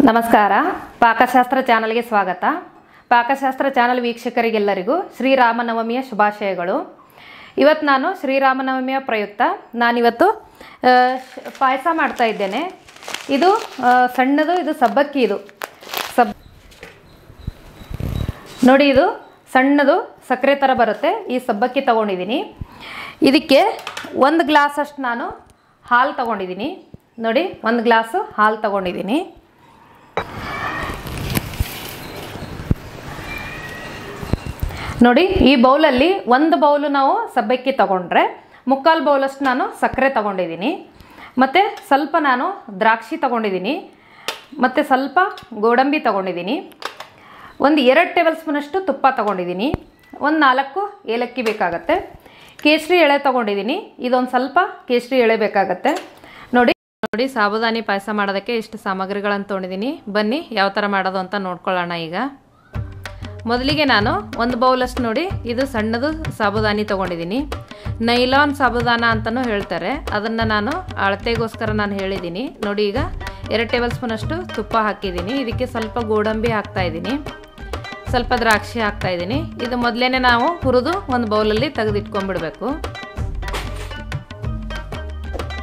ನಮಸ್ಕಾರ ಪಾಕಶಾಸ್ತ್ರ ಚಾನಲ್ಗೆ ಸ್ವಾಗತ. ಪಾಕಶಾಸ್ತ್ರ ಚಾನಲ್ ವೀಕ್ಷಕರಿಗೆಲ್ಲರಿಗೂ ಶ್ರೀರಾಮನವಮಿಯ ಶುಭಾಶಯಗಳು. ಇವತ್ತು ನಾನು ಶ್ರೀರಾಮನವಮಿಯ ಪ್ರಯುಕ್ತ ನಾನಿವತ್ತು ಪಾಯಸ ಮಾಡ್ತಾ ಇದ್ದೇನೆ. ಇದು ಸಣ್ಣದು, ಇದು ಸಬ್ಬಕ್ಕಿ. ಇದು ನೋಡಿ, ಇದು ಸಣ್ಣದು ಸಕ್ಕರೆ ಥರ ಬರುತ್ತೆ. ಈ ಸಬ್ಬಕ್ಕಿ ತೊಗೊಂಡಿದ್ದೀನಿ. ಇದಕ್ಕೆ 1 ಗ್ಲಾಸ್ ಅಷ್ಟು ನಾನು ಹಾಲು ತೊಗೊಂಡಿದ್ದೀನಿ. ನೋಡಿ, 1 ಗ್ಲಾಸು ಹಾಲು ತೊಗೊಂಡಿದ್ದೀನಿ. ನೋಡಿ, ಈ ಬೌಲಲ್ಲಿ 1 ಬೌಲು ನಾವು ಸಬ್ಬಕ್ಕಿ ತೊಗೊಂಡ್ರೆ 3/4 ಬೌಲಷ್ಟು ನಾನು ಸಕ್ಕರೆ ತೊಗೊಂಡಿದ್ದೀನಿ. ಮತ್ತು ಸ್ವಲ್ಪ ನಾನು ದ್ರಾಕ್ಷಿ ತೊಗೊಂಡಿದ್ದೀನಿ. ಮತ್ತು ಸ್ವಲ್ಪ ಗೋಡಂಬಿ ತೊಗೊಂಡಿದ್ದೀನಿ. 2 ಟೇಬಲ್ ಸ್ಪೂನಷ್ಟು ತುಪ್ಪ ತೊಗೊಂಡಿದ್ದೀನಿ. 4 ಏಲಕ್ಕಿ ಬೇಕಾಗತ್ತೆ. ಕೇಸರಿ ಎಳೆ ತೊಗೊಂಡಿದ್ದೀನಿ. ಇದೊಂದು ಸ್ವಲ್ಪ ಕೇಸರಿ ಎಳೆ ಬೇಕಾಗತ್ತೆ. ನೋಡಿ, ಸಾಬುದಾನಿ ಪಾಯಸ ಮಾಡೋದಕ್ಕೆ ಇಷ್ಟು ಸಾಮಗ್ರಿಗಳನ್ನು ತೊಗೊಂಡಿದ್ದೀನಿ. ಬನ್ನಿ ಯಾವ ಥರ ಮಾಡೋದು ಅಂತ ನೋಡ್ಕೊಳ್ಳೋಣ. ಈಗ ಮೊದಲಿಗೆ ನಾನು 1 ಬೌಲಷ್ಟು, ನೋಡಿ, ಇದು ಸಣ್ಣದು ಸಾಬುದಾನಿ ತೊಗೊಂಡಿದ್ದೀನಿ. ನೈಲಾನ್ ಸಾಬುದಾನ ಅಂತಲೂ ಹೇಳ್ತಾರೆ. ಅದನ್ನು ನಾನು ಅಳತೆಗೋಸ್ಕರ ನಾನು ಹೇಳಿದ್ದೀನಿ. ನೋಡಿ, ಈಗ 2 ಟೇಬಲ್ ಸ್ಪೂನಷ್ಟು ತುಪ್ಪ ಹಾಕಿದ್ದೀನಿ. ಇದಕ್ಕೆ ಸ್ವಲ್ಪ ಗೋಡಂಬಿ ಹಾಕ್ತಾಯಿದ್ದೀನಿ, ಸ್ವಲ್ಪ ದ್ರಾಕ್ಷಿ ಹಾಕ್ತಾಯಿದ್ದೀನಿ. ಇದು ಮೊದಲೇ ನಾವು ಹುರಿದು 1 ಬೌಲಲ್ಲಿ ತೆಗೆದಿಟ್ಕೊಂಡ್ಬಿಡ್ಬೇಕು.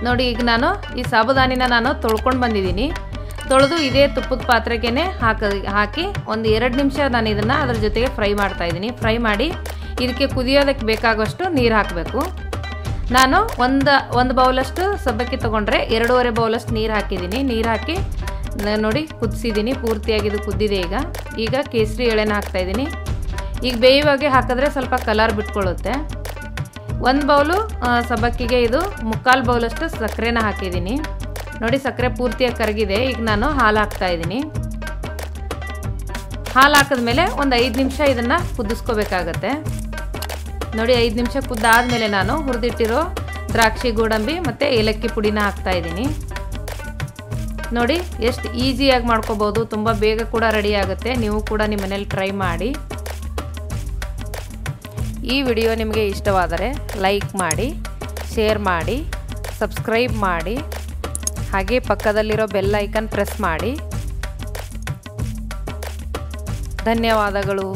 ನೋಡಿ, ಈಗ ನಾನು ಈ ಸಾಬುದಾನಿನ ನಾನು ತೊಳ್ಕೊಂಡು ಬಂದಿದ್ದೀನಿ. ತೊಳೆದು ಇದೇ ತುಪ್ಪದ ಪಾತ್ರೆಗೆ ಹಾಕಿ 1-2 ನಿಮಿಷ ನಾನು ಇದನ್ನು ಅದ್ರ ಜೊತೆಗೆ ಫ್ರೈ ಮಾಡ್ತಾಯಿದ್ದೀನಿ. ಫ್ರೈ ಮಾಡಿ ಇದಕ್ಕೆ ಕುದಿಯೋದಕ್ಕೆ ಬೇಕಾಗುವಷ್ಟು ನೀರು ಹಾಕಬೇಕು. ನಾನು ಒಂದು ಬೌಲಷ್ಟು ಸಬ್ಬಕ್ಕಿ ತೊಗೊಂಡ್ರೆ 2.5 ಬೌಲಷ್ಟು ನೀರು ಹಾಕಿದ್ದೀನಿ. ನೀರು ಹಾಕಿ ನೋಡಿ ಕುದಿಸಿದ್ದೀನಿ. ಪೂರ್ತಿಯಾಗಿ ಇದು ಕುದ್ದಿದೆ. ಈಗ ಕೇಸರಿ ಎಳೆನ ಹಾಕ್ತಾಯಿದ್ದೀನಿ. ಈಗ ಬೇಯುವಾಗೆ ಹಾಕಿದ್ರೆ ಸ್ವಲ್ಪ ಕಲರ್ ಬಿಟ್ಕೊಳ್ಳುತ್ತೆ. 1 ಬೌಲು ಸಬ್ಬಕ್ಕಿಗೆ ಇದು 3/4 ಬೌಲಷ್ಟು ಸಕ್ಕರೆನ ಹಾಕಿದ್ದೀನಿ. ನೋಡಿ, ಸಕ್ಕರೆ ಪೂರ್ತಿಯಾಗಿ ಕರಗಿದೆ. ಈಗ ನಾನು ಹಾಲು ಹಾಕ್ತಾಯಿದ್ದೀನಿ. ಹಾಲು ಹಾಕಿದ್ಮೇಲೆ 5 ನಿಮಿಷ ಇದನ್ನು ಕುದಿಸ್ಕೋಬೇಕಾಗತ್ತೆ. ನೋಡಿ, 5 ನಿಮಿಷ ಕುದ್ದಾದಮೇಲೆ ನಾನು ಹುರಿದಿಟ್ಟಿರೋ ದ್ರಾಕ್ಷಿ, ಗೋಡಂಬಿ ಮತ್ತು ಏಲಕ್ಕಿ ಪುಡಿನ ಹಾಕ್ತಾಯಿದ್ದೀನಿ. ನೋಡಿ, ಎಷ್ಟು ಈಸಿಯಾಗಿ ಮಾಡ್ಕೋಬೋದು. ತುಂಬ ಬೇಗ ಕೂಡ ರೆಡಿ ಆಗುತ್ತೆ. ನೀವು ಕೂಡ ನಿಮ್ಮ ಮನೇಲಿ ಟ್ರೈ ಮಾಡಿ. ಈ ವಿಡಿಯೋ ನಿಮಗೆ ಇಷ್ಟವಾದರೆ ಲೈಕ್ ಮಾಡಿ, ಶೇರ್ ಮಾಡಿ, ಸಬ್ಸ್ಕ್ರೈಬ್ ಮಾಡಿ, ಹಾಗೆ ಪಕ್ಕದಲ್ಲಿರೋ ಬೆಲ್ ಐಕನ್ ಪ್ರೆಸ್ ಮಾಡಿ. ಧನ್ಯವಾದಗಳು.